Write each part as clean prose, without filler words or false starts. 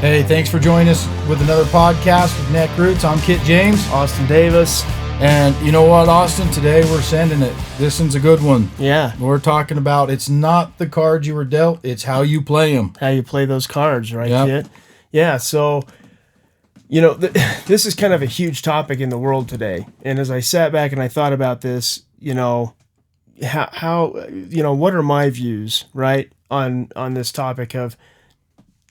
Hey, thanks for joining us with another podcast with NECKROOTS. I'm Kit James. Austin Davis. And you know what, Austin? Today we're sending it. This one's a good one. Yeah. We're talking about it's not the cards you were dealt, it's how you play them. How you play those cards, right, Yep. Kit? Yeah, so, this is kind of a huge topic in the world today. And as I sat back and I thought about this, how what are my views, right, on this topic of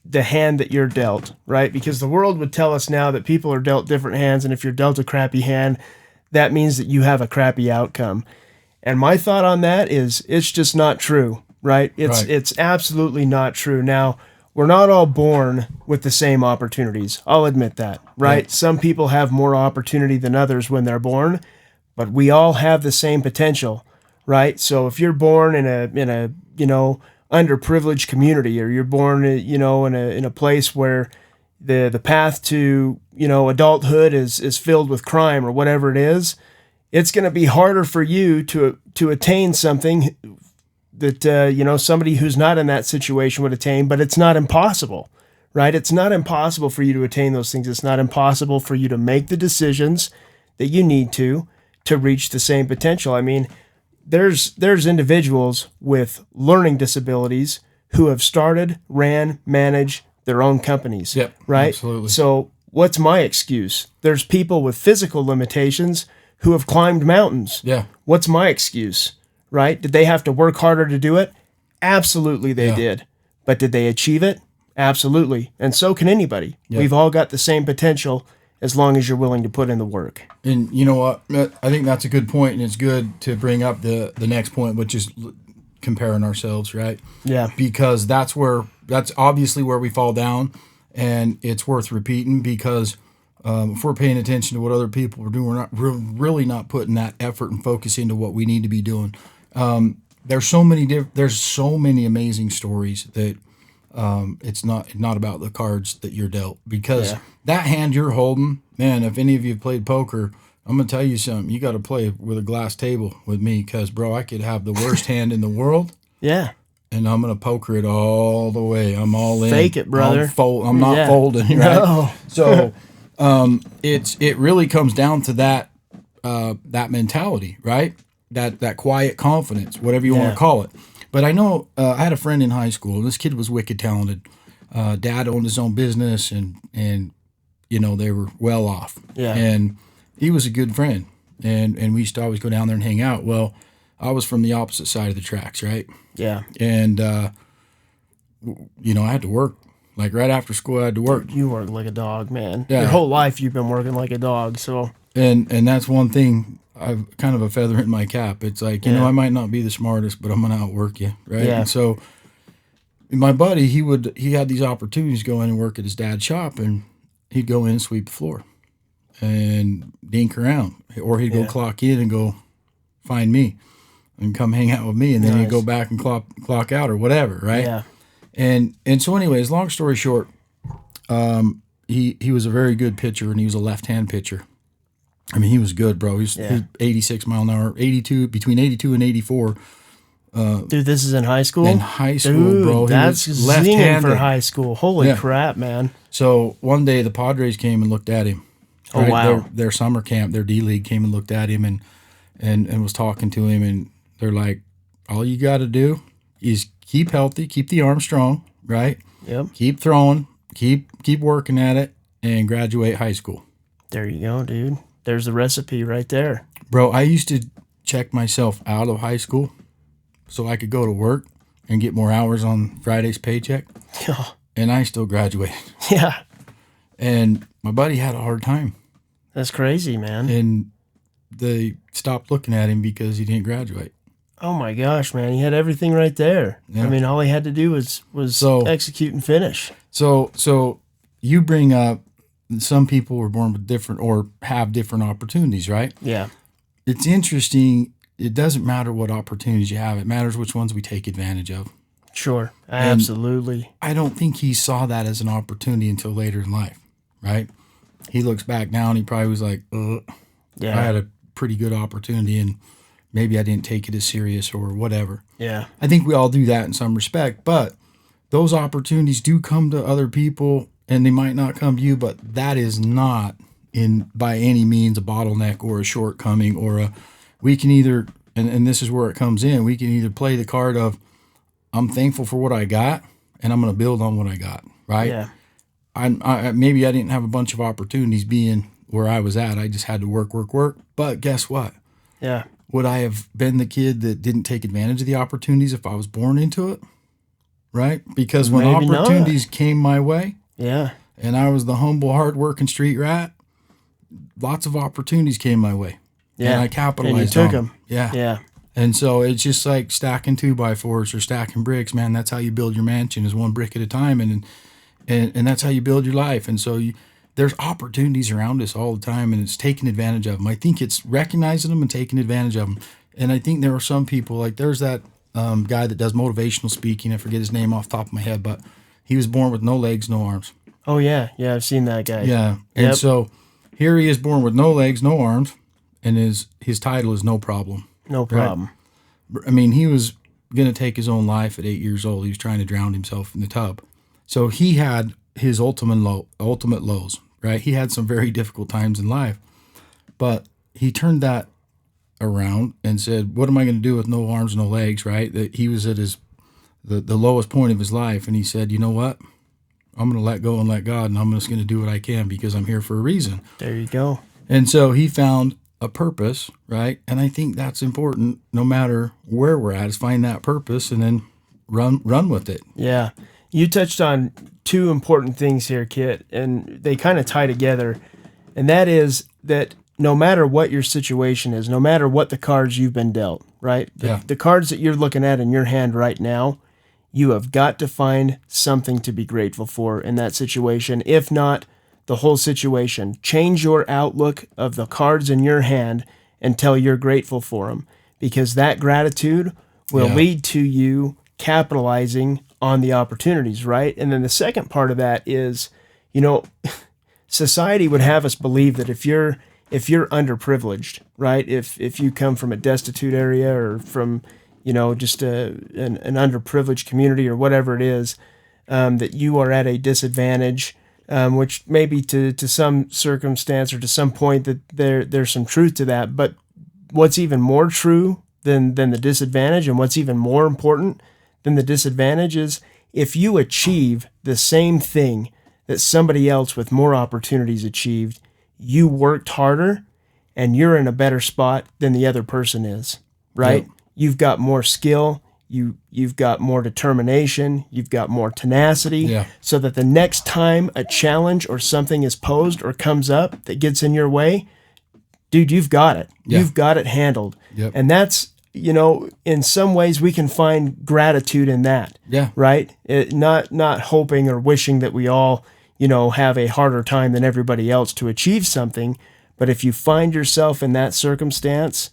the hand that you're dealt, right? Because the world would tell us now that people are dealt different hands, and if you're dealt a crappy hand, that means that you have a crappy outcome. And my thought on that is it's just not true, right? It's absolutely not true. Now, we're not all born with the same opportunities. I'll admit that, right? Right. Some people have more opportunity than others when they're born, but we all have the same potential, right? So if you're born in a underprivileged community, or you're born in a place where the path to adulthood is filled with crime or whatever it is, it's going to be harder for you to attain something that somebody who's not in that situation would attain. But it's not impossible, right? It's not impossible for you to attain those things. It's not impossible for you to make the decisions that you need to reach the same potential. I mean, there's individuals with learning disabilities who have started, ran, managed their own companies. Yep, right? absolutely. So what's my excuse? There's people with physical limitations who have climbed mountains. Yeah. What's my excuse? Right? Did they have to work harder to do it? Absolutely they did. But did they achieve it? Absolutely. And so can anybody. Yeah. We've all got the same potential as long as you're willing to put in the work. And you know what? I think that's a good point, and it's good to bring up the next point, which is comparing ourselves, right? Yeah. Because that's obviously where we fall down, and it's worth repeating because if we're paying attention to what other people are doing, we're really not putting that effort and focus into what we need to be doing. There's so many amazing stories that it's not about the cards that you're dealt, because that hand you're holding, man, if any of you have played poker, I'm going to tell you something. You got to play with a glass table with me, because, bro, I could have the worst hand in the world. Yeah. And I'm going to poker it all the way. I'm all in. Fake it, brother. I'm not folding, right? No. So it really comes down to that mentality, right? That quiet confidence, whatever you want to call it. But I know I had a friend in high school. This kid was wicked talented. Dad owned his own business, and they were well off. Yeah. And he was a good friend, and we used to always go down there and hang out. Well, I was from the opposite side of the tracks, right? Yeah. And I had to work. Like right after school, I had to work. You work like a dog, man. Yeah. Your whole life you've been working like a dog. So. And that's one thing. I've kind of a feather in my cap. It's like, I might not be the smartest, but I'm going to outwork you, right? Yeah. And so my buddy, he had these opportunities to go in and work at his dad's shop, and he'd go in and sweep the floor and dink around, or he'd go clock in and go find me and come hang out with me, and then he'd go back and clock out or whatever, right? Yeah. And so anyways, long story short, he was a very good pitcher, and he was a left-hand pitcher. I mean, he was good, bro. He's 86 mile an hour, 82, between 82 and 84. Dude, this is in high school? In high school, bro. He That's was left-handed for high school. Holy crap, man. So one day the Padres came and looked at him. Oh, right? Wow. Their summer camp, their D-League came and looked at him and was talking to him. And they're like, all you got to do is keep healthy, keep the arm strong, right? Yep. Keep throwing, keep working at it, and graduate high school. There you go, dude. There's the recipe right there. Bro, I used to check myself out of high school so I could go to work and get more hours on Friday's paycheck. Yeah. And I still graduated. Yeah. And my buddy had a hard time. That's crazy, man. And they stopped looking at him because he didn't graduate. Oh my gosh, man. He had everything right there. Yeah. I mean, all he had to do was execute and finish. So you bring up some people were born with different or have different opportunities, right? Yeah. It's interesting. It doesn't matter what opportunities you have. It matters which ones we take advantage of. Sure. Absolutely. And I don't think he saw that as an opportunity until later in life, right? He looks back now and he probably was like, I had a pretty good opportunity and maybe I didn't take it as serious or whatever. Yeah. I think we all do that in some respect, but those opportunities do come to other people and they might not come to you, but that is not in by any means a bottleneck or a shortcoming or a, we can either, and this is where it comes in, we can either play the card of, I'm thankful for what I got, and I'm going to build on what I got, right? Yeah. Maybe I didn't have a bunch of opportunities being where I was at. I just had to work. But guess what? Yeah. Would I have been the kid that didn't take advantage of the opportunities if I was born into it? Right? Because when Maybe opportunities not. came my way, Yeah. and I was the humble, hard-working street rat, lots of opportunities came my way. Yeah. And I capitalized and you took on them. Yeah. Yeah. And so it's just like stacking 2x4s or stacking bricks, man. That's how you build your mansion, is one brick at a time. And that's how you build your life. And so there's opportunities around us all the time, and it's taking advantage of them. I think it's recognizing them and taking advantage of them. And I think there are some people, like there's that guy that does motivational speaking. I forget his name off the top of my head, but he was born with no legs, no arms. Oh, yeah. Yeah, I've seen that guy. Yeah. And so here he is born with no legs, no arms, and his title is No Problem. No problem. Right? I mean, he was going to take his own life at 8 years old. He was trying to drown himself in the tub. So he had his ultimate lows, right? He had some very difficult times in life, but he turned that around and said, what am I going to do with no arms, no legs, right? That he was at the lowest point of his life. And he said, you know what? I'm going to let go and let God, and I'm just going to do what I can because I'm here for a reason. There you go. And so he found a purpose, right? And I think that's important no matter where we're at, is find that purpose and then run with it. Yeah. You touched on two important things here, Kit, and they kind of tie together. And that is that no matter what your situation is, no matter what the cards you've been dealt, right? The cards that you're looking at in your hand right now, you have got to find something to be grateful for in that situation. If not, the whole situation. Change your outlook of the cards in your hand until you're grateful for them, because that gratitude will lead to you capitalizing on the opportunities, right? And then the second part of that is, society would have us believe that if you're underprivileged, right? If you come from a destitute area or from, just an underprivileged community or whatever it is, that you are at a disadvantage, which maybe to some circumstance or to some point that there's some truth to that. But what's even more true than the disadvantage, and what's even more important than the disadvantage, is if you achieve the same thing that somebody else with more opportunities achieved, you worked harder and you're in a better spot than the other person is, right? Yep. You've got more skill, you've got more determination, you've got more tenacity, so that the next time a challenge or something is posed or comes up that gets in your way, dude, you've got it. Yeah. You've got it handled. Yep. And that's, in some ways we can find gratitude in that. Yeah. Right? Not hoping or wishing that we all, have a harder time than everybody else to achieve something. But if you find yourself in that circumstance,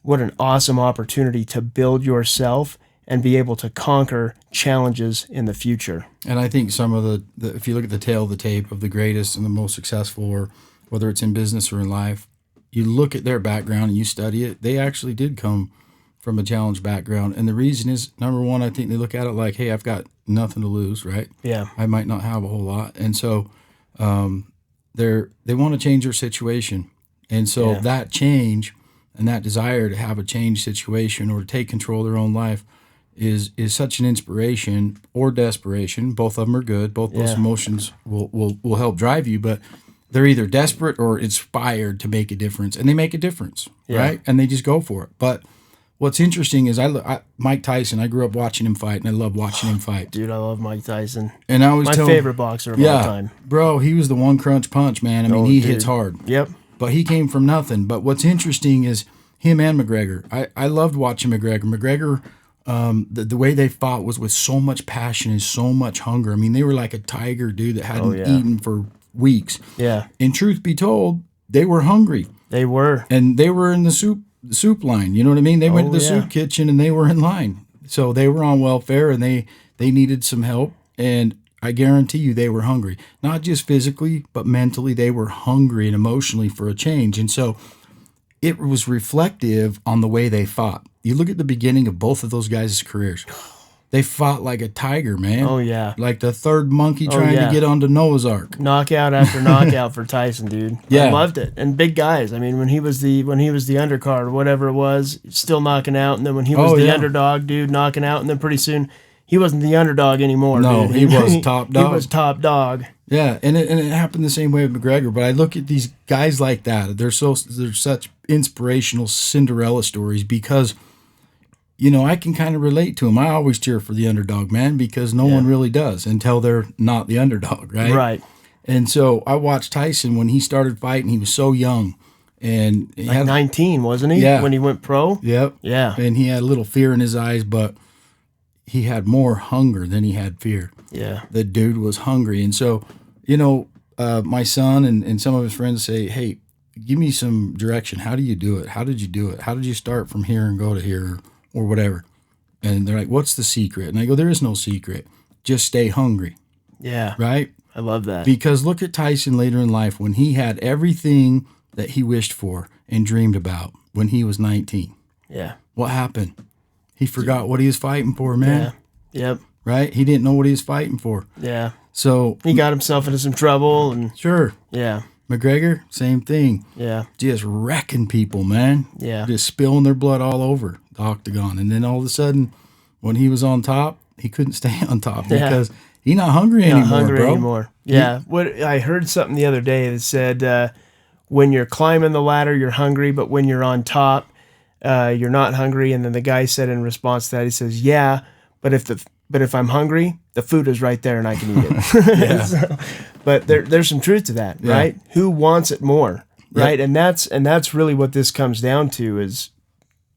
what an awesome opportunity to build yourself and be able to conquer challenges in the future. And I think some of the if you look at the tail of the tape of the greatest and the most successful, or whether it's in business or in life, you look at their background and you study it, they actually did come from a challenged background. And the reason is, number one, I think they look at it like, hey, I've got nothing to lose, right? Yeah. I might not have a whole lot. And so they want to change their situation. And so that change and that desire to have a changed situation or to take control of their own life is such an inspiration or desperation. Both of them are good. Both those emotions will help drive you, but they're either desperate or inspired to make a difference, and they make a difference, right? And they just go for it. But what's interesting is Mike Tyson, I grew up watching him fight, and I love watching him fight. Dude, I love Mike Tyson. And I was my favorite boxer of all time. Bro, he was the one crunch punch, man. I mean, he hits hard. Yep. But he came from nothing. But what's interesting is him and McGregor. I loved watching McGregor. McGregor, the way they fought was with so much passion and so much hunger. I mean, they were like a tiger, dude, that hadn't eaten for weeks. Yeah. And truth be told, they were hungry. They were. And they were in the soup line. You know what I mean? They went to the soup kitchen and they were in line. So they were on welfare and they needed some help. And I guarantee you they were hungry. Not just physically, but mentally. They were hungry and emotionally for a change. And so it was reflective on the way they fought. You look at the beginning of both of those guys' careers. They fought like a tiger, man. Oh, yeah. Like the third monkey trying to get onto Noah's Ark. Knockout after knockout for Tyson, dude. Yeah. I loved it. And big guys. I mean, when he was the undercard or whatever it was, still knocking out. And then when he was the underdog, dude, knocking out. And then pretty soon, he wasn't the underdog anymore. No, dude. he was top dog. He was top dog. Yeah, and it happened the same way with McGregor. But I look at these guys like that. They're such inspirational Cinderella stories because, you know, I can kind of relate to them. I always cheer for the underdog, man, because no one really does until they're not the underdog, right? Right. And so I watched Tyson when he started fighting. He was so young. And he had 19, wasn't he? Yeah. When he went pro? Yep. Yeah. And he had a little fear in his eyes, but he had more hunger than he had fear. Yeah. The dude was hungry. And so, you know, my son and some of his friends say, hey, give me some direction. How do you do it? How did you do it? How did you start from here and go to here or whatever? And they're like, what's the secret? And I go, there is no secret. Just stay hungry. Yeah. Right? I love that. Because look at Tyson later in life when he had everything that he wished for and dreamed about when he was 19. Yeah. What happened? He forgot what he was fighting for, man. Yeah. Yep. Right? He didn't know what he was fighting for. Yeah. So he got himself into some trouble and sure. Yeah. McGregor, same thing. Yeah. Just wrecking people, man. Yeah. Just spilling their blood all over the octagon. And then all of a sudden, when he was on top, he couldn't stay on top because he's not hungry anymore, Yeah. What I heard something the other day that said when you're climbing the ladder, you're hungry, but when you're on top, you're not hungry. And then the guy said in response to that, he says, yeah, but if I'm hungry, the food is right there and I can eat it. But there's some truth to that, right? Who wants it more, right? And that's really what this comes down to is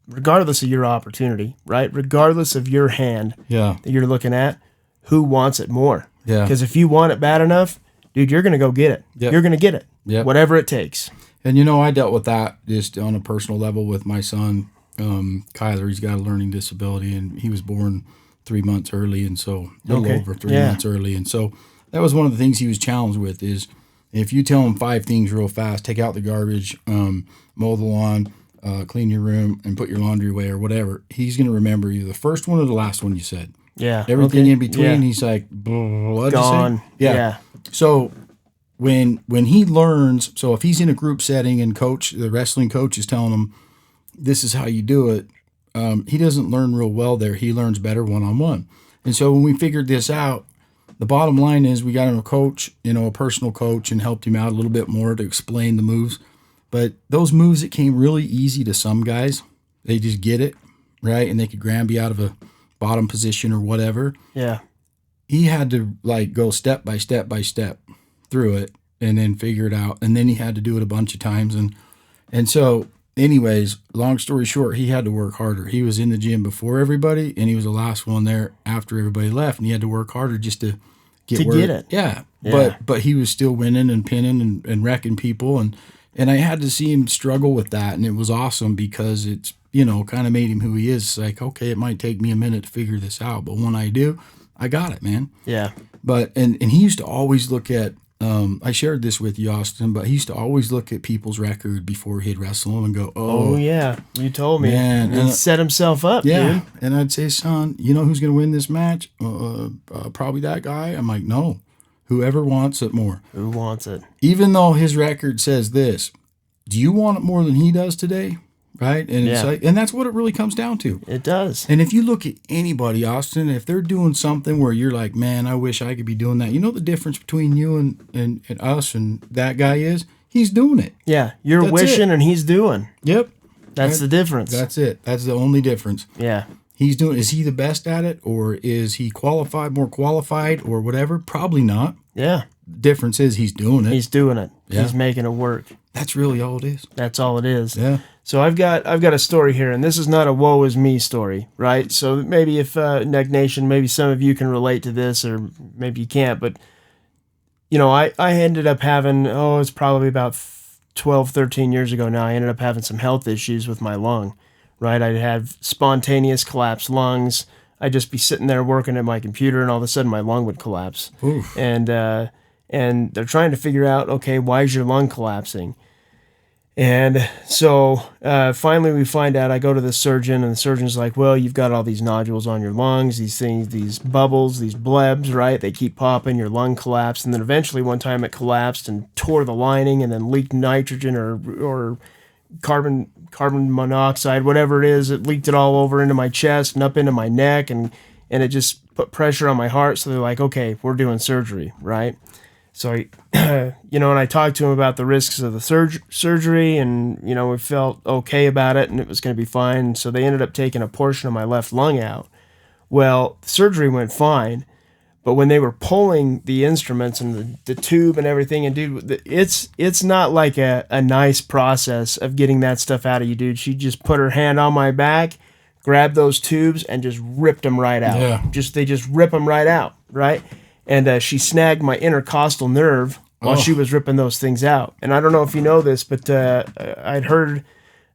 regardless of your opportunity, right? Regardless of your hand that you're looking at, who wants it more? Yeah. Because if you want it bad enough, dude, you're going to go get it. Yep. You're going to get it, whatever it takes. And, you know, I dealt with that just on a personal level with my son, Kyler. He's got a learning disability, and he was born 3 months early, and so a little over 3 months early. And so that was one of the things he was challenged with is if you tell him 5 things real fast, take out the garbage, mow the lawn, clean your room, and put your laundry away or whatever, he's going to remember either the first one or the last one you said. Yeah. Everything in between, he's like, what gone. Yeah. So when he learns, so if he's in a group setting and the wrestling coach is telling him, this is how you do it, he doesn't learn real well there. He learns better one-on-one. And so when we figured this out, the bottom line is we got him a coach, you know, a personal coach, and helped him out a little bit more to explain the moves. But those moves that came really easy to some guys, they just get it, right? And they could grab you out of a bottom position or whatever. Yeah. He had to like go step by step by step through it and then figure it out. And then he had to do it a bunch of times. And so anyways, long story short, he had to work harder. He was in the gym before everybody, and he was the last one there after everybody left, and he had to work harder just to get it. Yeah. But he was still winning and pinning and wrecking people, and I had to see him struggle with that, and it was awesome because it's, you know, kind of made him who he is. It's like, okay, it might take me a minute to figure this out, but when I do, I got it, man. Yeah. But and he used to always look at I shared this with you, Austin, but he used to always look at people's record before he'd wrestle them and go, oh yeah, you told me. Man, and set himself up, dude. And I'd say, son, you know who's going to win this match? Probably that guy. I'm like, no, whoever wants it more. Who wants it? Even though his record says this, do you want it more than he does today? Right? And it's like, and that's what it really comes down to. It does. And if you look at anybody, Austin, if they're doing something where you're like, man, I wish I could be doing that. You know the difference between you and us and that guy is? He's doing it. Yeah. You're wishing and he's doing. Yep. That's the difference. That's it. That's the only difference. Yeah. He's doing. Is he the best at it, or is he more qualified, or whatever? Probably not. Yeah. The difference is he's doing it. He's doing it. Yeah. He's making it work. That's really all it is. That's all it is. Yeah. So I've got a story here, and this is not a woe is me story, right? So maybe if Neck Nation, maybe some of you can relate to this, or maybe you can't. But you know, I ended up having it's probably about 12, 13 years ago now. I ended up having some health issues with my lung. Right, I'd have spontaneous collapsed lungs. I'd just be sitting there working at my computer, and all of a sudden my lung would collapse. And they're trying to figure out, okay, why is your lung collapsing? And so finally we find out, I go to the surgeon, and the surgeon's like, well, you've got all these nodules on your lungs, these things, these bubbles, these blebs, right? They keep popping, your lung collapsed. And then eventually one time it collapsed and tore the lining and then leaked nitrogen or carbon monoxide, whatever it is. It leaked it all over into my chest and up into my neck, and it just put pressure on my heart. So they're like, okay, we're doing surgery, right? So, and I talked to him about the risks of the surgery, and, we felt okay about it, and it was going to be fine. So they ended up taking a portion of my left lung out. Well, the surgery went fine, but when they were pulling the instruments and the tube and everything, and dude, it's not like a nice process of getting that stuff out of you, dude. She just put her hand on my back, grabbed those tubes, and just ripped them right out. Yeah. They just rip them right out, right? And she snagged my intercostal nerve while she was ripping those things out. And I don't know if you know this, but I'd heard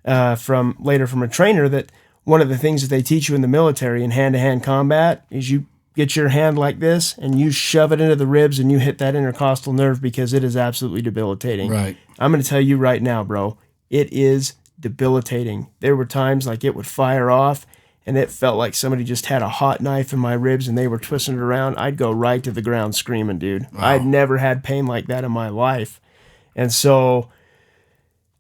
from a trainer that one of the things that they teach you in the military in hand-to-hand combat is you get your hand like this and you shove it into the ribs and you hit that intercostal nerve, because it is absolutely debilitating. Right. I'm going to tell you right now, bro, it is debilitating. There were times like it would fire off, and it felt like somebody just had a hot knife in my ribs and they were twisting it around. I'd go right to the ground screaming, dude. Wow. I'd never had pain like that in my life. And so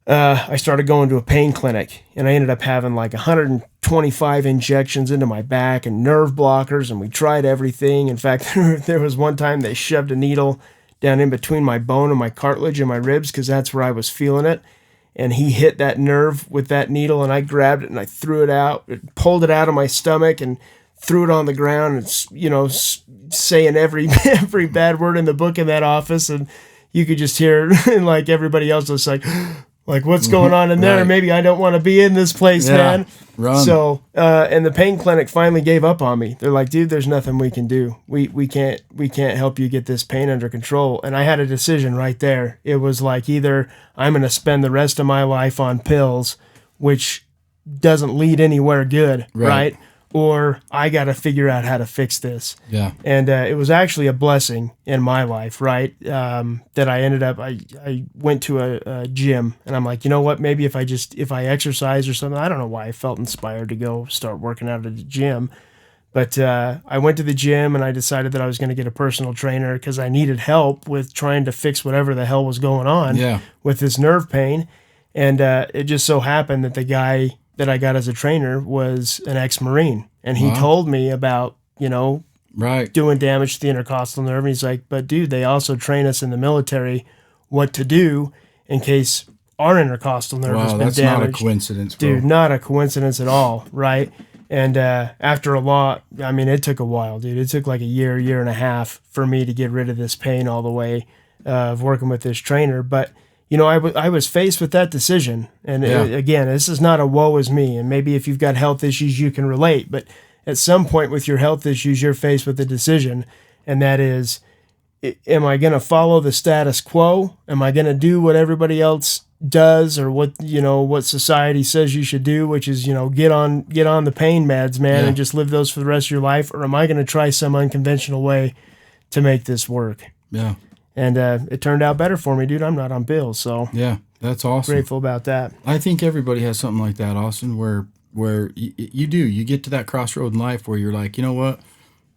I started going to a pain clinic, and I ended up having like 125 injections into my back and nerve blockers, and we tried everything. In fact, there was one time they shoved a needle down in between my bone and my cartilage and my ribs, because that's where I was feeling it. And he hit that nerve with that needle, and I grabbed it and I threw it out, pulled it out of my stomach and threw it on the ground, and, saying every bad word in the book in that office. And you could just hear like everybody else was like, what's going on in there? Right. Maybe I don't want to be in this place, man. Run. So, and the pain clinic finally gave up on me. They're like, dude, there's nothing we can do. We can't help you get this pain under control. And I had a decision right there. It was like, either I'm going to spend the rest of my life on pills, which doesn't lead anywhere good, right? Or I got to figure out how to fix this. Yeah. And it was actually a blessing in my life, right? That I ended up, I went to a gym, and I'm like, you know what? Maybe if I exercise or something, I don't know why I felt inspired to go start working out at the gym. But I went to the gym, and I decided that I was going to get a personal trainer because I needed help with trying to fix whatever the hell was going on with this nerve pain. And it just so happened that the guy that I got as a trainer was an ex-Marine. And he told me about, doing damage to the intercostal nerve. And he's like, but dude, they also train us in the military what to do in case our intercostal nerve has been damaged. That's not a coincidence, bro. Dude, not a coincidence at all, right? And after it took a while, dude. It took like a year and a half for me to get rid of this pain all the way of working with this trainer. But I was faced with that decision. And again, this is not a woe is me. And maybe if you've got health issues, you can relate. But at some point with your health issues, you're faced with a decision. And that is, am I going to follow the status quo? Am I going to do what everybody else does, or what society says you should do, which is, get on the pain meds, man, and just live those for the rest of your life? Or am I going to try some unconventional way to make this work? Yeah. And it turned out better for me, dude. I'm not on pills, so yeah, that's awesome. Grateful about that. I think everybody has something like that, Austin, where you get to that crossroad in life where you're like, you know what,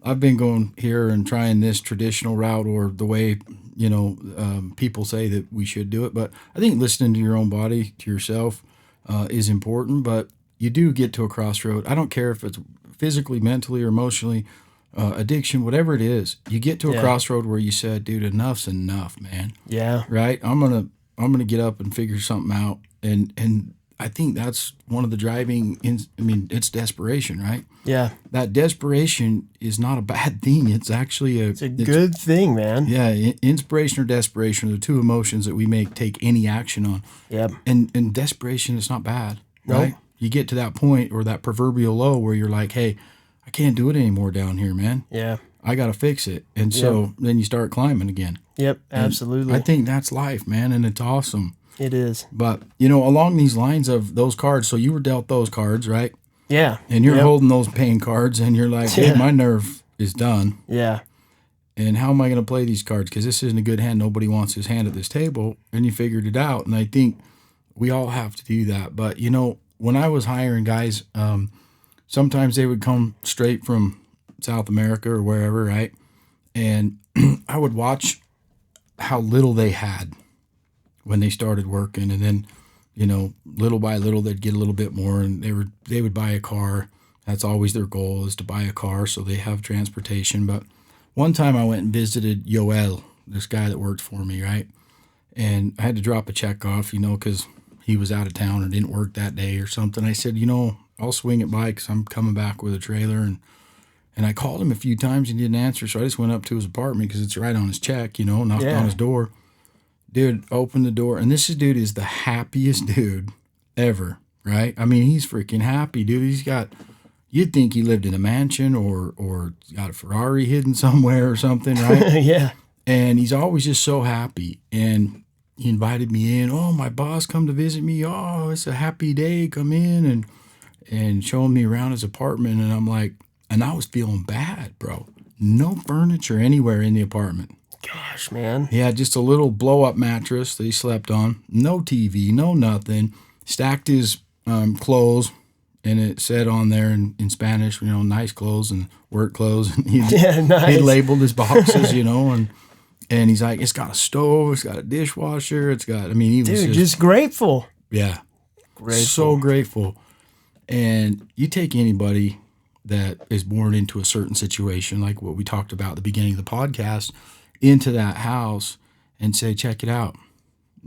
I've been going here and trying this traditional route, or the way people say that we should do it. But I think listening to your own body, to yourself, is important. But you do get to a crossroad. I don't care if it's physically, mentally, or emotionally. Addiction, whatever it is, you get to a crossroad where you said, dude, enough's enough, man. Yeah. Right? I'm gonna get up and figure something out. And I think that's one of the driving, it's desperation, right? Yeah. That desperation is not a bad thing. It's actually it's a good thing, man. Yeah. Inspiration or desperation are the two emotions that we take any action on. Yep. And desperation is not bad, right? Nope. You get to that point, or that proverbial low, where you're like, hey, I can't do it anymore down here, man. Yeah. I got to fix it. And so then you start climbing again. Yep, absolutely. And I think that's life, man, and it's awesome. It is. But, along these lines of those cards, so you were dealt those cards, right? Yeah. And you're holding those pain cards, and you're like, hey, my nerve is done. Yeah. And how am I going to play these cards? Because this isn't a good hand. Nobody wants his hand at this table. And you figured it out. And I think we all have to do that. But, you know, when I was hiring guys, sometimes they would come straight from South America or wherever, right? And I would watch how little they had when they started working. And then, you know, little by little, they'd get a little bit more, and they would buy a car. That's always their goal, is to buy a car so they have transportation. But one time I went and visited Yoel, this guy that worked for me, right? And I had to drop a check off, you know, because he was out of town or didn't work that day or something. I said, you know, I'll swing it by because I'm coming back with a trailer. And I called him a few times and he didn't answer, so I just went up to his apartment because it's right on his check, you know, knocked on his door. Dude, opened the door, and this dude is the happiest dude ever, right? I mean, he's freaking happy, dude. He's got, you'd think he lived in a mansion or got a Ferrari hidden somewhere or something, right? Yeah. And he's always just so happy. And he invited me in. Oh, my boss come to visit me. Oh, it's a happy day. Come in, and showing me around his apartment. And I'm like, and I was feeling bad, bro. No furniture anywhere in the apartment. Gosh, man. He had just a little blow-up mattress that he slept on. No TV, no nothing. Stacked his clothes, and it said on there in Spanish, you know, nice clothes and work clothes. And nice. He labeled his boxes, you know, and he's like, it's got a stove, it's got a dishwasher, it's got, I mean, he was just grateful. Yeah. Grateful. So grateful. And you take anybody that is born into a certain situation, like what we talked about at the beginning of the podcast, into that house and say, check it out.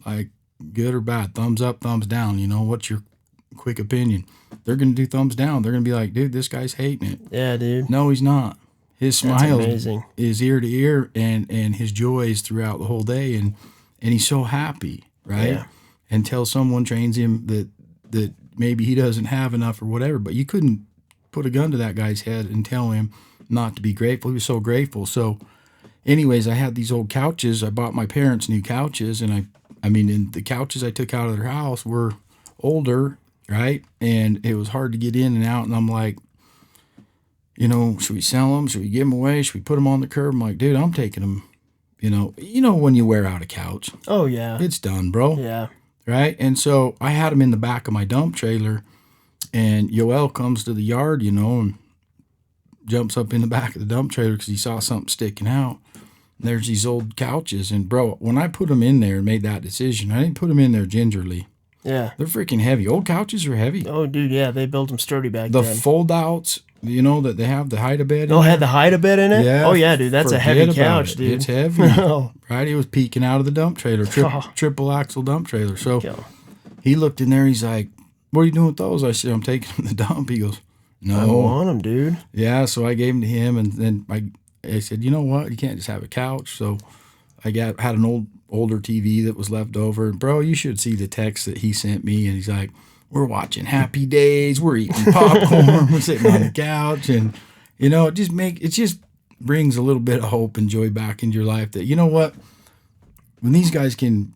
Like, good or bad, thumbs up, thumbs down, you know, what's your quick opinion? They're going to do thumbs down. They're going to be like, dude, this guy's hating it. Yeah, dude. No, he's not. His smile is ear to ear, and his joy is throughout the whole day, and he's so happy, right? Yeah. Until someone trains him that maybe he doesn't have enough or whatever, but you couldn't put a gun to that guy's head and tell him not to be grateful. He was so grateful. So anyways, I had these old couches. I bought my parents new couches, and and the couches I took out of their house were older, right? And it was hard to get in and out, and I'm like, you know, should we sell them? Should we give them away? Should we put them on the curb? I'm like, dude, I'm taking them. You know when you wear out a couch. Oh, yeah. It's done, bro. Yeah. Right? And so I had them in the back of my dump trailer, and Yoel comes to the yard, you know, and jumps up in the back of the dump trailer because he saw something sticking out. And there's these old couches. And, bro, when I put them in there and made that decision, I didn't put them in there gingerly. Yeah. They're freaking heavy. Old couches are heavy. Oh, dude, yeah. They built them sturdy back then. The fold-outs, you know, that they have the hide-a-bed. Oh, had the hide-a-bed in it? Yeah. Oh, yeah, dude. That's a heavy couch, dude. It's heavy. Right? It was peeking out of the dump trailer, triple axle dump trailer. So he looked in there. He's like, what are you doing with those? I said, I'm taking them to the dump. He goes, no. I want them, dude. Yeah, so I gave them to him, and then I said, you know what? You can't just have a couch. So I had an older TV that was left over. And, bro, you should see the text that he sent me. And he's like, we're watching Happy Days. We're eating popcorn. We're sitting on the couch. And, you know, it just brings a little bit of hope and joy back into your life that, you know what? When these guys can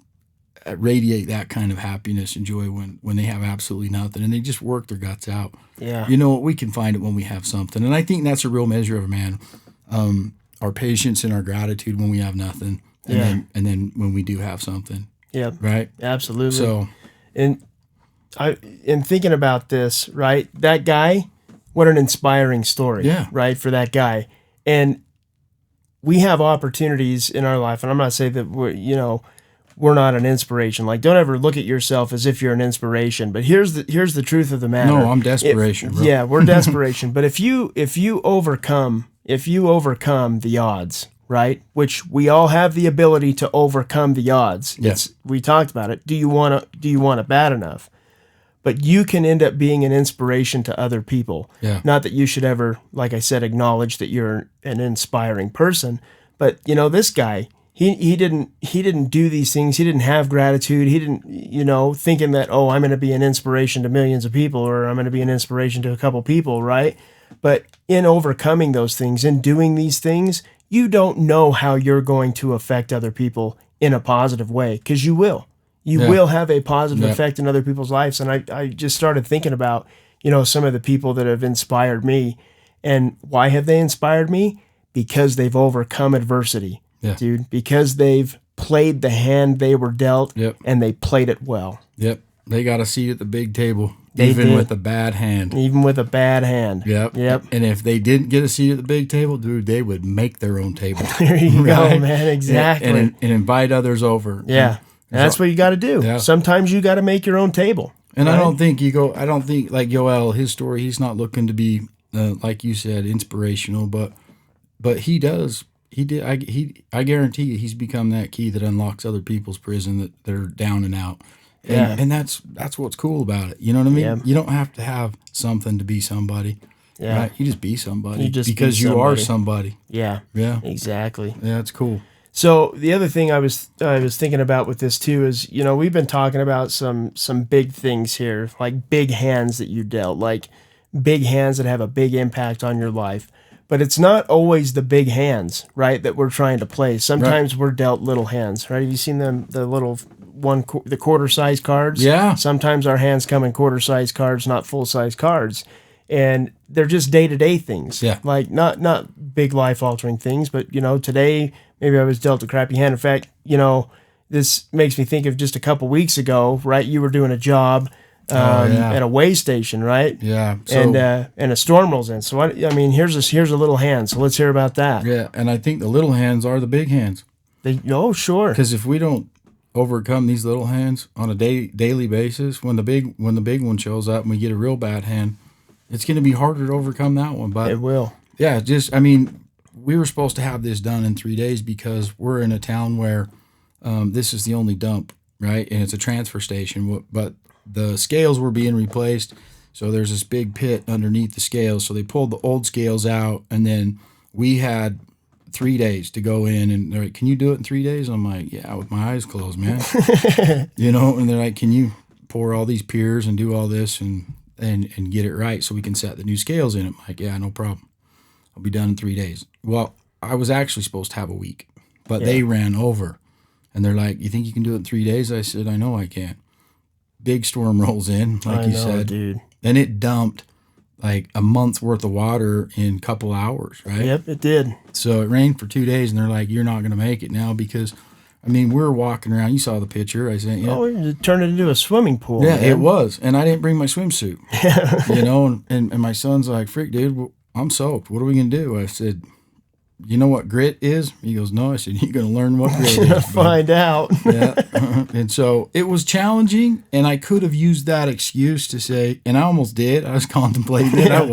radiate that kind of happiness and joy when they have absolutely nothing and they just work their guts out. Yeah. You know what? We can find it when we have something. And I think that's a real measure of a man. Our patience and our gratitude when we have nothing. And then when we do have something. Yeah. Right? Absolutely. So, in thinking about this, right? That guy, what an inspiring story. Yeah. Right? For that guy. And we have opportunities in our life, and I'm not saying that we're not an inspiration. Like, don't ever look at yourself as if you're an inspiration. But here's the truth of the matter. No, I'm desperation, bro. Yeah, we're desperation. But if you overcome the odds, right? Which we all have the ability to overcome the odds. Yes. We talked about it. Do you want it bad enough? But you can end up being an inspiration to other people. Yeah. Not that you should ever, like I said, acknowledge that you're an inspiring person. But this guy, he didn't do these things. He didn't have gratitude. He didn't, thinking that, oh, I'm going to be an inspiration to millions of people, or I'm going to be an inspiration to a couple people, right? But in overcoming those things, in doing these things, you don't know how you're going to affect other people in a positive way, because you will. You will have a positive effect in other people's lives. And I just started thinking about, some of the people that have inspired me. And why have they inspired me? Because they've overcome adversity, dude. Because they've played the hand they were dealt, and they played it well. Yep. They got a seat at the big table, with a bad hand. Even with a bad hand. Yep. And if they didn't get a seat at the big table, dude, they would make their own table. There you go, man. Exactly. And invite others over. Yeah. And that's what you got to do. Yeah. Sometimes you got to make your own table. And right? I don't think like Yoel, his story, he's not looking to be, like you said, inspirational, but he does. I guarantee you he's become that key that unlocks other people's prison that they're down and out. And that's what's cool about it. You know what I mean? Yeah. You don't have to have something to be somebody. Yeah. Right? You just be somebody. Because you are somebody. Yeah. Yeah. Exactly. Yeah, it's cool. So the other thing I was thinking about with this too is, we've been talking about some big things here, like big hands that you dealt, like big hands that have a big impact on your life. But it's not always the big hands, right, that we're trying to play. Sometimes we're dealt little hands, right? Have you seen the little the quarter-size cards? Yeah. Sometimes our hands come in quarter-size cards, not full-size cards. And they're just day-to-day things. Yeah. Like, not big life-altering things, but, today maybe I was dealt a crappy hand. In fact, this makes me think of just a couple weeks ago, right? You were doing a job at a way station, right? Yeah. So, and a storm rolls in. So here's a little hand. So let's hear about that. Yeah, and I think the little hands are the big hands. Sure. Because if we don't overcome these little hands on a daily basis, when the big one shows up and we get a real bad hand, it's going to be harder to overcome that one. But it will. Yeah, we were supposed to have this done in 3 days because we're in a town where this is the only dump, right? And it's a transfer station, but the scales were being replaced, so there's this big pit underneath the scales. So they pulled the old scales out, and then we had 3 days to go in, and they're like, "Can you do it in 3 days?" I'm like, "Yeah, with my eyes closed, man." And they're like, "Can you pour all these piers and do all this and get it right so we can set the new scales in?" I'm like, "Yeah, no problem. I'll be done in 3 days." Well, I was actually supposed to have a week, but they ran over, and they're like, "You think you can do it in 3 days?" I said, "I know I can." Big storm rolls in, like you said, dude. And it dumped like a month's worth of water in a couple hours, right? Yep, it did. So it rained for 2 days, and they're like, "You're not going to make it now," because, we were walking around. You saw the picture I sent you. Oh, it turned it into a swimming pool. Yeah, man. It was, and I didn't bring my swimsuit. And my son's like, "Frick, dude, I'm soaked. What are we going to do?" I said, "You know what grit is?" He goes, "No." I said, "You're going to learn what grit is." Find out. Yeah. And so it was challenging, and I could have used that excuse to say, and I almost did. I was contemplating it. I'm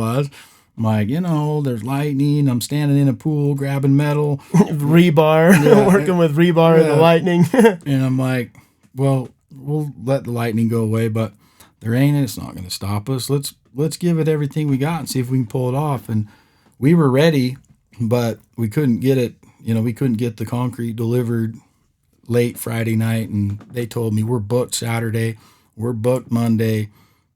like, there's lightning. I'm standing in a pool grabbing metal. Rebar. Working with rebar in the lightning. And I'm like, well, we'll let the lightning go away, but there ain't it. It's not going to stop us. Let's give it everything we got and see if we can pull it off. And we were ready, but we couldn't get it. We couldn't get the concrete delivered late Friday night, and they told me, "We're booked Saturday, we're booked Monday,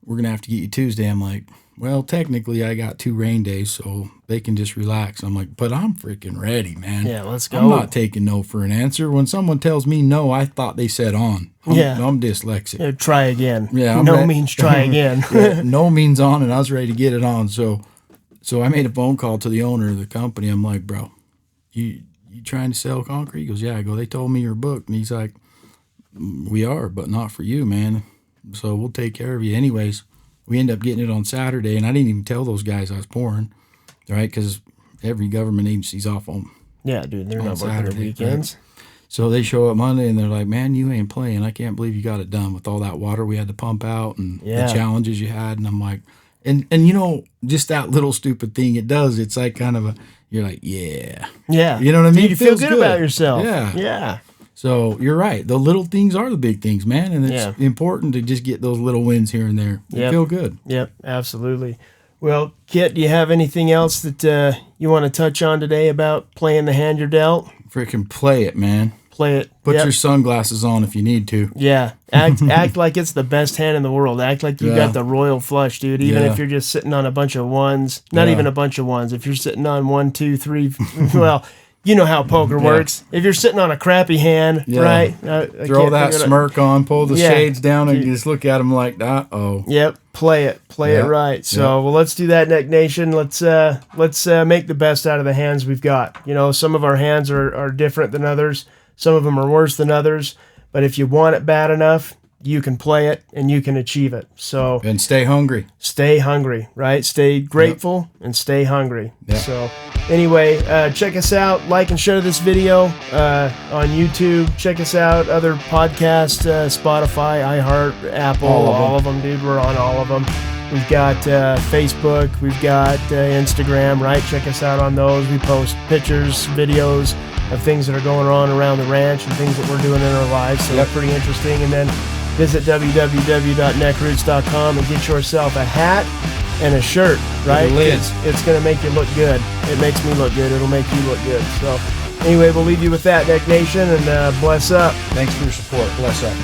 we're gonna have to get you Tuesday." I'm like, "Well, technically I got 2 rain days, so they can just relax." I'm like, "But I'm freaking ready, man. Yeah, let's go." I'm not taking no for an answer. When someone tells me no, I thought they said on. I'm dyslexic. Yeah, try again. Yeah, no means try again. No means on, and I was ready to get it on. So I made a phone call to the owner of the company. I'm like, "Bro, you trying to sell concrete?" He goes, "Yeah." I go, "They told me you're booked." And he's like, "We are, but not for you, man. So we'll take care of you." Anyways, we ended up getting it on Saturday, and I didn't even tell those guys I was pouring, right? Because every government agency's off on dude, they're not working on weekends. Right? So they show up Monday, and they're like, "Man, you ain't playing. I can't believe you got it done with all that water we had to pump out and the challenges you had." And I'm like, and just that little stupid thing it does, it's like kind of you're like, yeah. You know what I mean? You feel good about yourself. Yeah. So you're right. The little things are the big things, man. And it's important to just get those little wins here and there. You feel good. Yep, absolutely. Well, Kit, do you have anything else that you want to touch on today about playing the hand you're dealt? Freaking play it, man. Play it. Put your sunglasses on if you need to. Yeah. Act like it's the best hand in the world. Act like you got the royal flush, dude. Even if you're just sitting on a bunch of ones. Not even a bunch of ones. If you're sitting on 1, 2, 3, well, you know how poker works. If you're sitting on a crappy hand, right? Throw that smirk on, pull the shades down, and you just look at them like, uh-oh. Yep. Play it. Play it right. So, well, let's do that, Neck Nation. Let's make the best out of the hands we've got. Some of our hands are different than others. Some of them are worse than others, but if you want it bad enough, you can play it and you can achieve it. So and stay hungry. Stay hungry, right? Stay grateful and stay hungry. So anyway, check us out. Like and share this video on YouTube. Check us out. Other podcasts, Spotify, iHeart, Apple, all of them, dude. We're on all of them. We've got Facebook. We've got Instagram, right? Check us out on those. We post pictures, videos of things that are going on around the ranch and things that we're doing in our lives. So that's pretty interesting. And then visit www.neckroots.com and get yourself a hat and a shirt, right? It's going to make you look good. It makes me look good. It'll make you look good. So anyway, we'll leave you with that, Neck Nation, and bless up. Thanks for your support. Bless up.